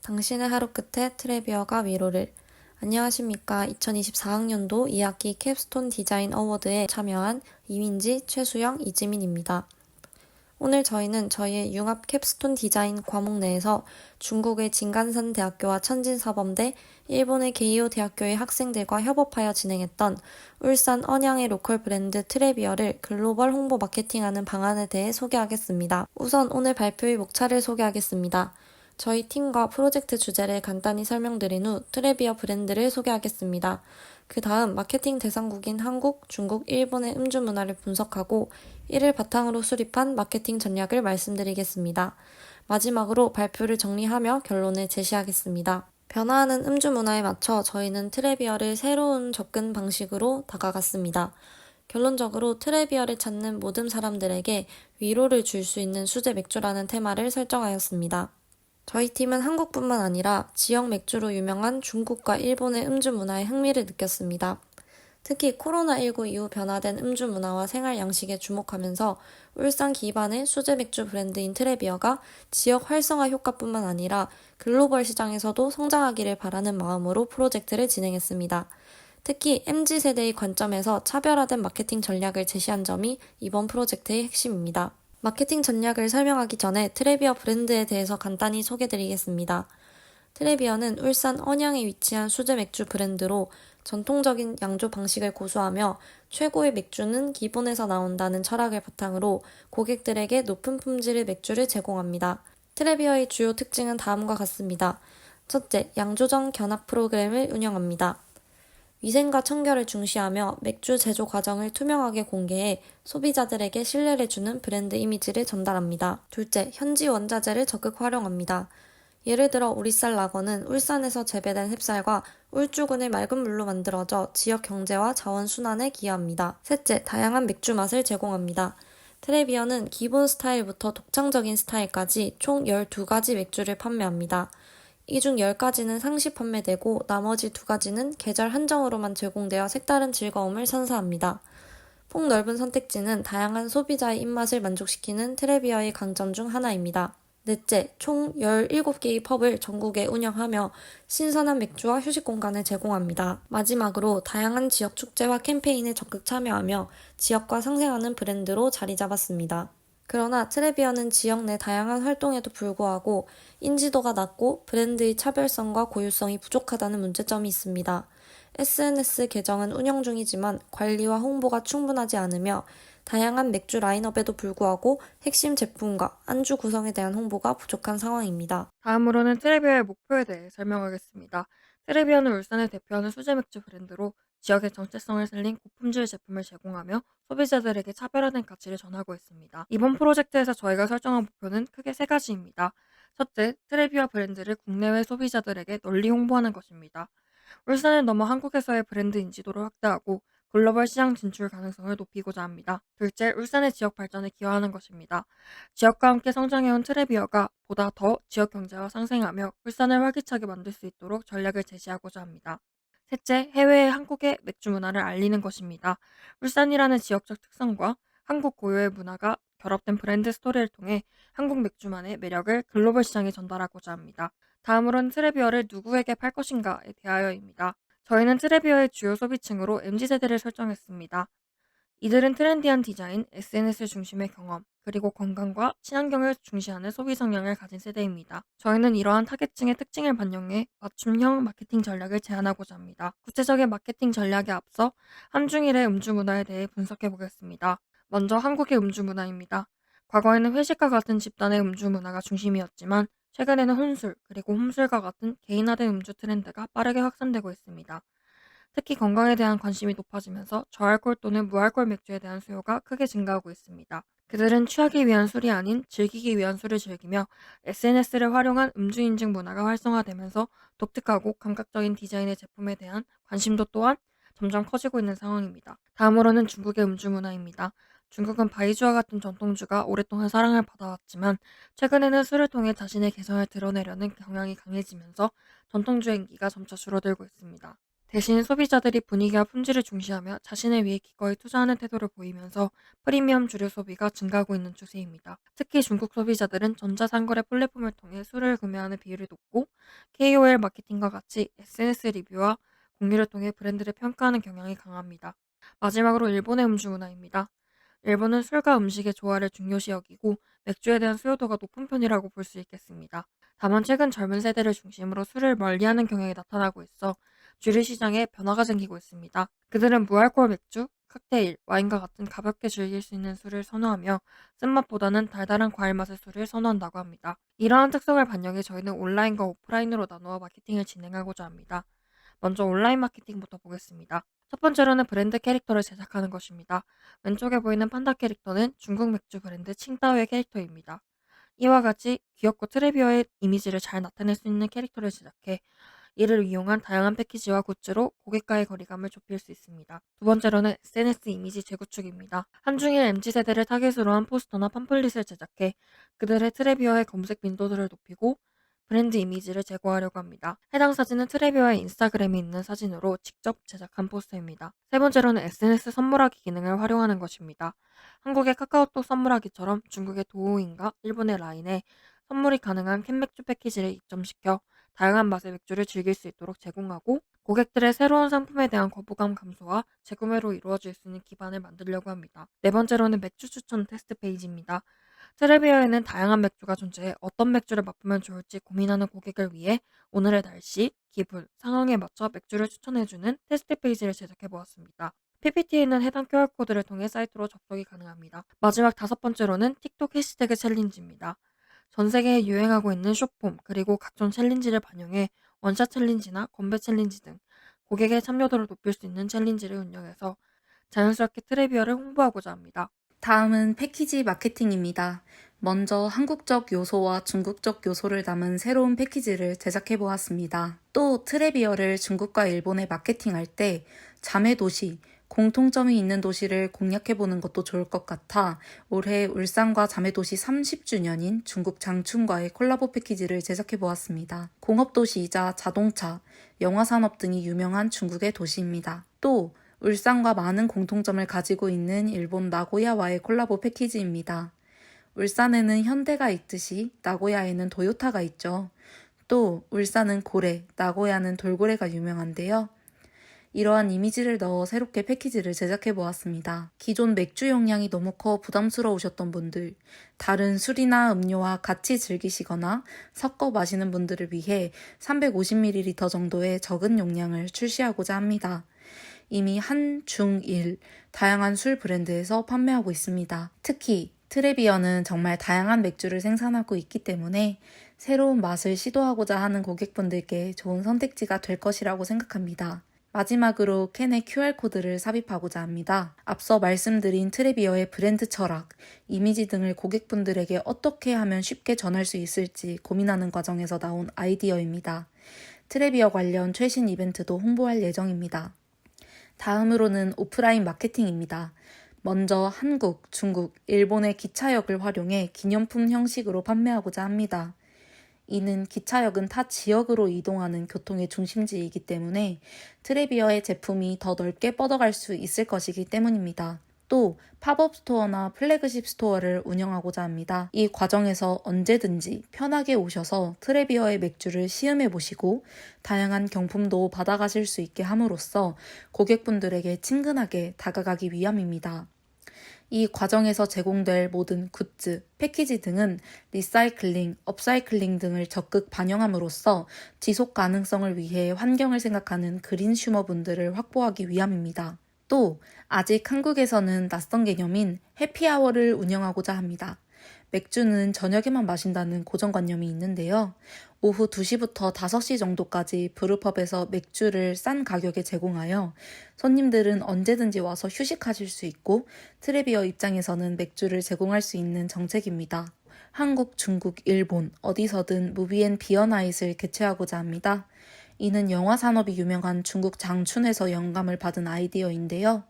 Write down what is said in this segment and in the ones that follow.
당신의 하루 끝에 트레비어가 위로를. 안녕하십니까. 2024학년도 2학기 캡스톤 디자인 어워드에 참여한 이민지, 최수영, 이지민입니다. 오늘 저희는 저희의 융합 캡스톤 디자인 과목 내에서 중국의 진간산 대학교와 천진사범대, 일본의 게이오 대학교의 학생들과 협업하여 진행했던 울산 언양의 로컬 브랜드 트레비어를 글로벌 홍보 마케팅하는 방안에 대해 소개하겠습니다. 우선 오늘 발표의 목차를 소개하겠습니다. 저희 팀과 프로젝트 주제를 간단히 설명드린 후 트레비어 브랜드를 소개하겠습니다. 그 다음 마케팅 대상국인 한국, 중국, 일본의 음주 문화를 분석하고 이를 바탕으로 수립한 마케팅 전략을 말씀드리겠습니다. 마지막으로 발표를 정리하며 결론을 제시하겠습니다. 변화하는 음주 문화에 맞춰 저희는 트레비어를 새로운 접근 방식으로 다가갔습니다. 결론적으로 트레비어를 찾는 모든 사람들에게 위로를 줄 수 있는 수제 맥주라는 테마를 설정하였습니다. 저희 팀은 한국뿐만 아니라 지역 맥주로 유명한 중국과 일본의 음주 문화에 흥미를 느꼈습니다. 특히 코로나19 이후 변화된 음주 문화와 생활 양식에 주목하면서 울산 기반의 수제 맥주 브랜드인 트레비어가 지역 활성화 효과뿐만 아니라 글로벌 시장에서도 성장하기를 바라는 마음으로 프로젝트를 진행했습니다. 특히 MZ세대의 관점에서 차별화된 마케팅 전략을 제시한 점이 이번 프로젝트의 핵심입니다. 마케팅 전략을 설명하기 전에 트레비어 브랜드에 대해서 간단히 소개드리겠습니다. 트레비어는 울산 언양에 위치한 수제 맥주 브랜드로 전통적인 양조 방식을 고수하며 최고의 맥주는 기본에서 나온다는 철학을 바탕으로 고객들에게 높은 품질의 맥주를 제공합니다. 트레비어의 주요 특징은 다음과 같습니다. 첫째, 양조장 견학 프로그램을 운영합니다. 위생과 청결을 중시하며 맥주 제조 과정을 투명하게 공개해 소비자들에게 신뢰를 주는 브랜드 이미지를 전달합니다. 둘째, 현지 원자재를 적극 활용합니다. 예를 들어 우리쌀 라거는 울산에서 재배된 햅쌀과 울주군의 맑은 물로 만들어져 지역 경제와 자원 순환에 기여합니다. 셋째, 다양한 맥주 맛을 제공합니다. 트레비어는 기본 스타일부터 독창적인 스타일까지 총 12가지 맥주를 판매합니다. 이 중 10가지는 상시 판매되고 나머지 2가지는 계절 한정으로만 제공되어 색다른 즐거움을 선사합니다. 폭넓은 선택지는 다양한 소비자의 입맛을 만족시키는 트레비어의 강점 중 하나입니다. 넷째, 총 17개의 펍을 전국에 운영하며 신선한 맥주와 휴식 공간을 제공합니다. 마지막으로 다양한 지역 축제와 캠페인에 적극 참여하며 지역과 상생하는 브랜드로 자리 잡았습니다. 그러나 트레비어는 지역 내 다양한 활동에도 불구하고 인지도가 낮고 브랜드의 차별성과 고유성이 부족하다는 문제점이 있습니다. SNS 계정은 운영 중이지만 관리와 홍보가 충분하지 않으며 다양한 맥주 라인업에도 불구하고 핵심 제품과 안주 구성에 대한 홍보가 부족한 상황입니다. 다음으로는 트레비어의 목표에 대해 설명하겠습니다. 트레비어는 울산을 대표하는 수제 맥주 브랜드로 지역의 정체성을 살린 고품질 제품을 제공하며 소비자들에게 차별화된 가치를 전하고 있습니다. 이번 프로젝트에서 저희가 설정한 목표는 크게 세 가지입니다. 첫째, 트레비어 브랜드를 국내외 소비자들에게 널리 홍보하는 것입니다. 울산을 넘어 한국에서의 브랜드 인지도를 확대하고 글로벌 시장 진출 가능성을 높이고자 합니다. 둘째, 울산의 지역 발전에 기여하는 것입니다. 지역과 함께 성장해온 트레비어가 보다 더 지역 경제와 상생하며 울산을 활기차게 만들 수 있도록 전략을 제시하고자 합니다. 셋째, 해외의 한국의 맥주 문화를 알리는 것입니다. 울산이라는 지역적 특성과 한국 고유의 문화가 결합된 브랜드 스토리를 통해 한국 맥주만의 매력을 글로벌 시장에 전달하고자 합니다. 다음으로는 트레비어를 누구에게 팔 것인가에 대하여입니다. 저희는 트레비어의 주요 소비층으로 MZ세대를 설정했습니다. 이들은 트렌디한 디자인, SNS 중심의 경험, 그리고 건강과 친환경을 중시하는 소비 성향을 가진 세대입니다. 저희는 이러한 타겟층의 특징을 반영해 맞춤형 마케팅 전략을 제안하고자 합니다. 구체적인 마케팅 전략에 앞서 한중일의 음주 문화에 대해 분석해 보겠습니다. 먼저 한국의 음주 문화입니다. 과거에는 회식과 같은 집단의 음주 문화가 중심이었지만 최근에는 혼술, 그리고 홈술과 같은 개인화된 음주 트렌드가 빠르게 확산되고 있습니다. 특히 건강에 대한 관심이 높아지면서 저알코올 또는 무알코올 맥주에 대한 수요가 크게 증가하고 있습니다. 그들은 취하기 위한 술이 아닌 즐기기 위한 술을 즐기며 SNS를 활용한 음주 인증 문화가 활성화되면서 독특하고 감각적인 디자인의 제품에 대한 관심도 또한 점점 커지고 있는 상황입니다. 다음으로는 중국의 음주 문화입니다. 중국은 바이주와 같은 전통주가 오랫동안 사랑을 받아왔지만 최근에는 술을 통해 자신의 개성을 드러내려는 경향이 강해지면서 전통주의 인기가 점차 줄어들고 있습니다. 대신 소비자들이 분위기와 품질을 중시하며 자신의 위해 기꺼이 투자하는 태도를 보이면서 프리미엄 주류 소비가 증가하고 있는 추세입니다. 특히 중국 소비자들은 전자상거래 플랫폼을 통해 술을 구매하는 비율이 높고 KOL 마케팅과 같이 SNS 리뷰와 공유를 통해 브랜드를 평가하는 경향이 강합니다. 마지막으로 일본의 음주 문화입니다. 일본은 술과 음식의 조화를 중요시 여기고 맥주에 대한 수요도가 높은 편이라고 볼 수 있겠습니다. 다만 최근 젊은 세대를 중심으로 술을 멀리하는 경향이 나타나고 있어 주류 시장에 변화가 생기고 있습니다. 그들은 무알코올 맥주, 칵테일, 와인과 같은 가볍게 즐길 수 있는 술을 선호하며 쓴맛보다는 달달한 과일 맛의 술을 선호한다고 합니다. 이러한 특성을 반영해 저희는 온라인과 오프라인으로 나누어 마케팅을 진행하고자 합니다. 먼저 온라인 마케팅부터 보겠습니다. 첫 번째로는 브랜드 캐릭터를 제작하는 것입니다. 왼쪽에 보이는 판다 캐릭터는 중국 맥주 브랜드 칭따오의 캐릭터입니다. 이와 같이 귀엽고 트레비어의 이미지를 잘 나타낼 수 있는 캐릭터를 제작해 이를 이용한 다양한 패키지와 굿즈로 고객과의 거리감을 좁힐 수 있습니다. 두 번째로는 SNS 이미지 재구축입니다. 한중일 MZ세대를 타겟으로 한 포스터나 팜플릿을 제작해 그들의 트레비어의 검색 빈도들을 높이고 브랜드 이미지를 제고하려고 합니다. 해당 사진은 트레비어의 인스타그램에 있는 사진으로 직접 제작한 포스터입니다. 세 번째로는 SNS 선물하기 기능을 활용하는 것입니다. 한국의 카카오톡 선물하기처럼 중국의 도우인과 일본의 라인에 선물이 가능한 캔맥주 패키지를 입점시켜 다양한 맛의 맥주를 즐길 수 있도록 제공하고 고객들의 새로운 상품에 대한 거부감 감소와 재구매로 이루어질 수 있는 기반을 만들려고 합니다. 네 번째로는 맥주 추천 테스트 페이지입니다. 트레비어에는 다양한 맥주가 존재해 어떤 맥주를 맛보면 좋을지 고민하는 고객을 위해 오늘의 날씨, 기분, 상황에 맞춰 맥주를 추천해주는 테스트 페이지를 제작해보았습니다. PPT에는 해당 QR코드를 통해 사이트로 접속이 가능합니다. 마지막 다섯 번째로는 틱톡 해시태그 챌린지입니다. 전 세계에 유행하고 있는 숏폼 그리고 각종 챌린지를 반영해 원샷 챌린지나 건배 챌린지 등 고객의 참여도를 높일 수 있는 챌린지를 운영해서 자연스럽게 트레비어를 홍보하고자 합니다. 다음은 패키지 마케팅입니다. 먼저 한국적 요소와 중국적 요소를 담은 새로운 패키지를 제작해 보았습니다. 또 트레비어를 중국과 일본에 마케팅할 때 자매 도시, 공통점이 있는 도시를 공략해 보는 것도 좋을 것 같아 올해 울산과 자매 도시 30주년인 중국 장춘과의 콜라보 패키지를 제작해 보았습니다. 공업도시이자 자동차, 영화산업 등이 유명한 중국의 도시입니다. 또 울산과 많은 공통점을 가지고 있는 일본 나고야와의 콜라보 패키지입니다. 울산에는 현대가 있듯이 나고야에는 도요타가 있죠. 또 울산은 고래, 나고야는 돌고래가 유명한데요. 이러한 이미지를 넣어 새롭게 패키지를 제작해 보았습니다. 기존 맥주 용량이 너무 커 부담스러우셨던 분들, 다른 술이나 음료와 같이 즐기시거나 섞어 마시는 분들을 위해 350ml 정도의 적은 용량을 출시하고자 합니다. 이미 한, 중, 일 다양한 술 브랜드에서 판매하고 있습니다. 특히 트레비어는 정말 다양한 맥주를 생산하고 있기 때문에 새로운 맛을 시도하고자 하는 고객분들께 좋은 선택지가 될 것이라고 생각합니다. 마지막으로 캔에 QR코드를 삽입하고자 합니다. 앞서 말씀드린 트레비어의 브랜드 철학, 이미지 등을 고객분들에게 어떻게 하면 쉽게 전할 수 있을지 고민하는 과정에서 나온 아이디어입니다. 트레비어 관련 최신 이벤트도 홍보할 예정입니다. 다음으로는 오프라인 마케팅입니다. 먼저 한국, 중국, 일본의 기차역을 활용해 기념품 형식으로 판매하고자 합니다. 이는 기차역은 타 지역으로 이동하는 교통의 중심지이기 때문에 트레비어의 제품이 더 넓게 뻗어갈 수 있을 것이기 때문입니다. 또 팝업 스토어나 플래그십 스토어를 운영하고자 합니다. 이 과정에서 언제든지 편하게 오셔서 트레비어의 맥주를 시음해 보시고 다양한 경품도 받아가실 수 있게 함으로써 고객분들에게 친근하게 다가가기 위함입니다. 이 과정에서 제공될 모든 굿즈, 패키지 등은 리사이클링, 업사이클링 등을 적극 반영함으로써 지속 가능성을 위해 환경을 생각하는 그린 슈머분들을 확보하기 위함입니다. 또 아직 한국에서는 낯선 개념인 해피아워를 운영하고자 합니다. 맥주는 저녁에만 마신다는 고정관념이 있는데요. 오후 2시부터 5시 정도까지 브루펍에서 맥주를 싼 가격에 제공하여 손님들은 언제든지 와서 휴식하실 수 있고 트레비어 입장에서는 맥주를 제공할 수 있는 정책입니다. 한국, 중국, 일본 어디서든 무비앤비어나잇을 개최하고자 합니다. 이는 영화 산업이 유명한 중국 장춘에서 영감을 받은 아이디어인데요.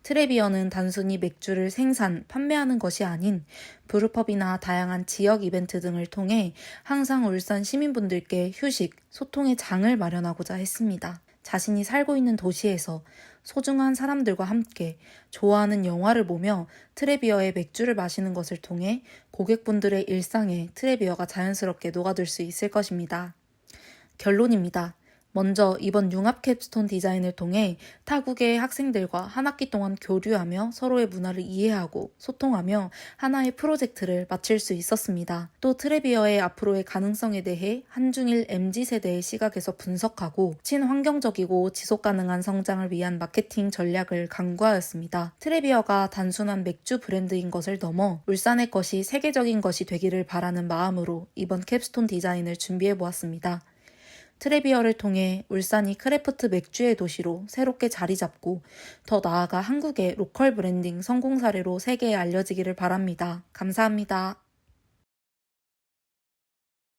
트레비어는 단순히 맥주를 생산, 판매하는 것이 아닌 브루펍이나 다양한 지역 이벤트 등을 통해 항상 울산 시민분들께 휴식, 소통의 장을 마련하고자 했습니다. 자신이 살고 있는 도시에서 소중한 사람들과 함께 좋아하는 영화를 보며 트레비어의 맥주를 마시는 것을 통해 고객분들의 일상에 트레비어가 자연스럽게 녹아들 수 있을 것입니다. 결론입니다. 먼저 이번 융합 캡스톤 디자인을 통해 타국의 학생들과 한 학기 동안 교류하며 서로의 문화를 이해하고 소통하며 하나의 프로젝트를 마칠 수 있었습니다. 또 트레비어의 앞으로의 가능성에 대해 한중일 MZ세대의 시각에서 분석하고 친환경적이고 지속가능한 성장을 위한 마케팅 전략을 강구하였습니다. 트레비어가 단순한 맥주 브랜드인 것을 넘어 울산의 것이 세계적인 것이 되기를 바라는 마음으로 이번 캡스톤 디자인을 준비해보았습니다. 트레비어를 통해 울산이 크래프트 맥주의 도시로 새롭게 자리 잡고 더 나아가 한국의 로컬 브랜딩 성공 사례로 세계에 알려지기를 바랍니다. 감사합니다.